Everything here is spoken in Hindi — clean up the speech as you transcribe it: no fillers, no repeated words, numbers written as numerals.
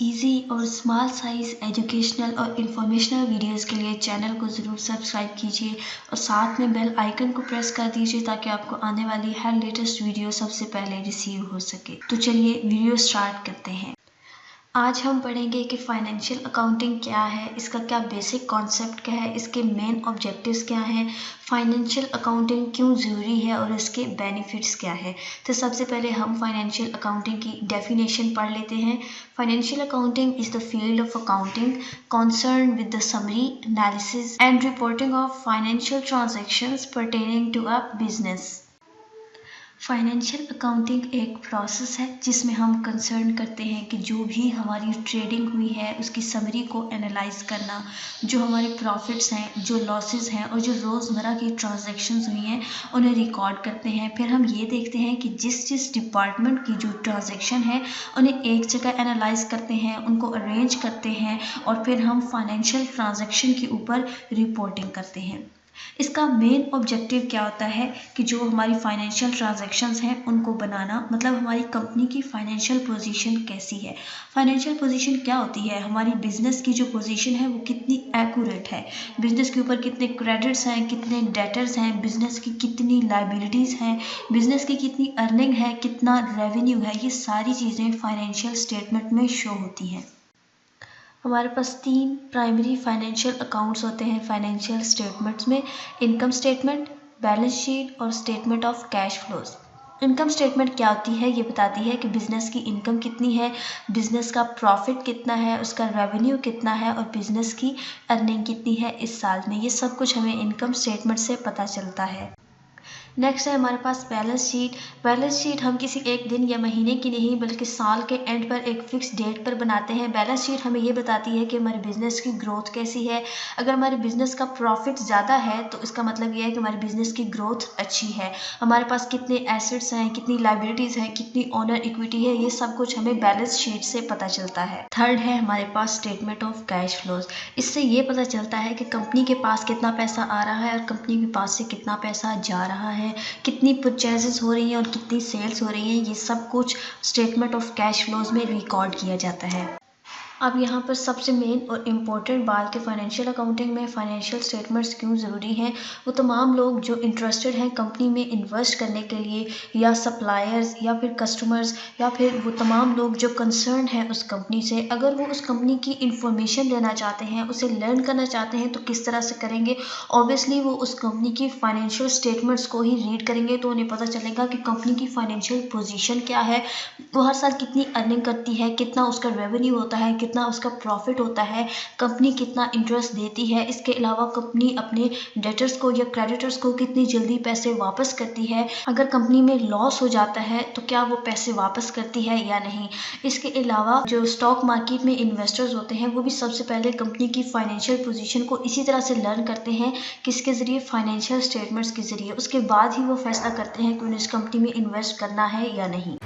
इजी और स्मॉल साइज एजुकेशनल और इन्फॉर्मेशनल वीडियोस के लिए चैनल को ज़रूर सब्सक्राइब कीजिए और साथ में बेल आइकन को प्रेस कर दीजिए ताकि आपको आने वाली हर लेटेस्ट वीडियो सबसे पहले रिसीव हो सके। तो चलिए वीडियो स्टार्ट करते हैं। आज हम पढ़ेंगे कि फाइनेंशियल अकाउंटिंग क्या है, इसका क्या बेसिक कॉन्सेप्ट क्या है, इसके मेन ऑब्जेक्टिव्स क्या हैं, फाइनेंशियल अकाउंटिंग क्यों ज़रूरी है और इसके बेनिफिट्स क्या है। तो सबसे पहले हम फाइनेंशियल अकाउंटिंग की डेफिनेशन पढ़ लेते हैं। Financial accounting is the field of accounting concerned with the summary, analysis and reporting of financial transactions pertaining to a business। Financial accounting एक प्रोसेस है जिसमें हम कंसर्न करते हैं कि जो भी हमारी ट्रेडिंग हुई है उसकी समरी को एनालाइज करना, जो हमारे प्रॉफिट्स हैं, जो लॉसेस हैं और जो रोज़मर्रा की ट्रांजैक्शंस हुई हैं उन्हें रिकॉर्ड करते हैं। फिर हम ये देखते हैं कि जिस डिपार्टमेंट की जो ट्रांजैक्शन है उन्हें एक जगह एनालाइज करते हैं, उनको अरेंज करते हैं और फिर हम फाइनेंशियल ट्रांजैक्शन के ऊपर रिपोर्टिंग करते हैं। इसका मेन ऑब्जेक्टिव क्या होता है कि जो हमारी फाइनेंशियल ट्रांजैक्शंस हैं उनको बनाना, मतलब हमारी कंपनी की फाइनेंशियल पोजीशन कैसी है। फाइनेंशियल पोजीशन क्या होती है, हमारी बिजनेस की जो पोजीशन है वो कितनी एक्यूरेट है, बिजनेस के ऊपर कितने क्रेडिट्स हैं, कितने डेटर्स हैं, बिजनेस की कितनी लाइबिलिटीज़ हैं, बिजनेस की कितनी अर्निंग है, कितना रेवेन्यू है। ये सारी चीज़ें फाइनेंशियल स्टेटमेंट में शो होती हैं। हमारे पास तीन प्राइमरी फाइनेंशियल अकाउंट्स होते हैं फाइनेंशियल स्टेटमेंट्स में: इनकम स्टेटमेंट, बैलेंस शीट और statement of cash flows. Income statement क्या होती है, ये बताती है कि बिज़नेस की इनकम कितनी है, बिज़नेस का प्रॉफिट कितना है, उसका रेवेन्यू कितना है और बिज़नेस की अर्निंग कितनी है इस साल में। ये सब कुछ हमें इनकम स्टेटमेंट से पता चलता है। नेक्स्ट है हमारे पास बैलेंस शीट। बैलेंस शीट हम किसी एक दिन या महीने की नहीं बल्कि साल के एंड पर एक फिक्स डेट पर बनाते हैं। बैलेंस शीट हमें ये बताती है कि हमारे बिज़नेस की ग्रोथ कैसी है। अगर हमारे बिज़नेस का प्रॉफिट ज़्यादा है तो इसका मतलब ये है कि हमारे बिज़नेस की ग्रोथ अच्छी है। हमारे पास कितने एसेट्स हैं, कितनी लाइबिलिटीज़ हैं, कितनी ओनर इक्विटी है, ये सब कुछ हमें बैलेंस शीट से पता चलता है। थर्ड है हमारे पास स्टेटमेंट ऑफ कैश फ्लोज। इससे ये पता चलता है कि कंपनी के पास कितना पैसा आ रहा है और कंपनी के पास से कितना पैसा जा रहा है, कितनी परचेजेस हो रही हैं और कितनी सेल्स हो रही हैं। ये सब कुछ स्टेटमेंट ऑफ कैश फ्लोज में रिकॉर्ड किया जाता है। अब यहाँ पर सबसे मेन और इम्पोर्टेंट बात कि फाइनेंशियल अकाउंटिंग में फाइनेंशियल स्टेटमेंट्स क्यों ज़रूरी हैं। वो तमाम लोग जो इंटरेस्टेड हैं कंपनी में इन्वेस्ट करने के लिए, या सप्लायर्स या फिर कस्टमर्स, या फिर वो तमाम लोग जो कंसर्न हैं उस कंपनी से, अगर वो उस कंपनी की इंफॉर्मेशन लेना चाहते हैं, उसे लर्न करना चाहते हैं तो किस तरह से करेंगे। ऑब्वियसली वो उस कंपनी की फाइनेंशियल स्टेटमेंट्स को ही रीड करेंगे तो उन्हें पता चलेगा कि कंपनी की फाइनेंशियल पोजीशन क्या है, वो हर साल कितनी अर्निंग करती है, कितना उसका रेवेन्यू होता है, कितना उसका प्रॉफिट होता है, कंपनी कितना इंटरेस्ट देती है। इसके अलावा कंपनी अपने डेटर्स को या क्रेडिटर्स को कितनी जल्दी पैसे वापस करती है। अगर कंपनी में लॉस हो जाता है तो क्या वो पैसे वापस करती है या नहीं। इसके अलावा जो स्टॉक मार्केट में इन्वेस्टर्स होते हैं वो भी सबसे पहले कंपनी की फाइनेंशियल पोजीशन को इसी तरह से लर्न करते हैं, किसके ज़रिए, फाइनेंशियल स्टेटमेंट्स के ज़रिए। उसके बाद ही वो फैसला करते हैं कि उन्हें इस कंपनी में इन्वेस्ट करना है या नहीं।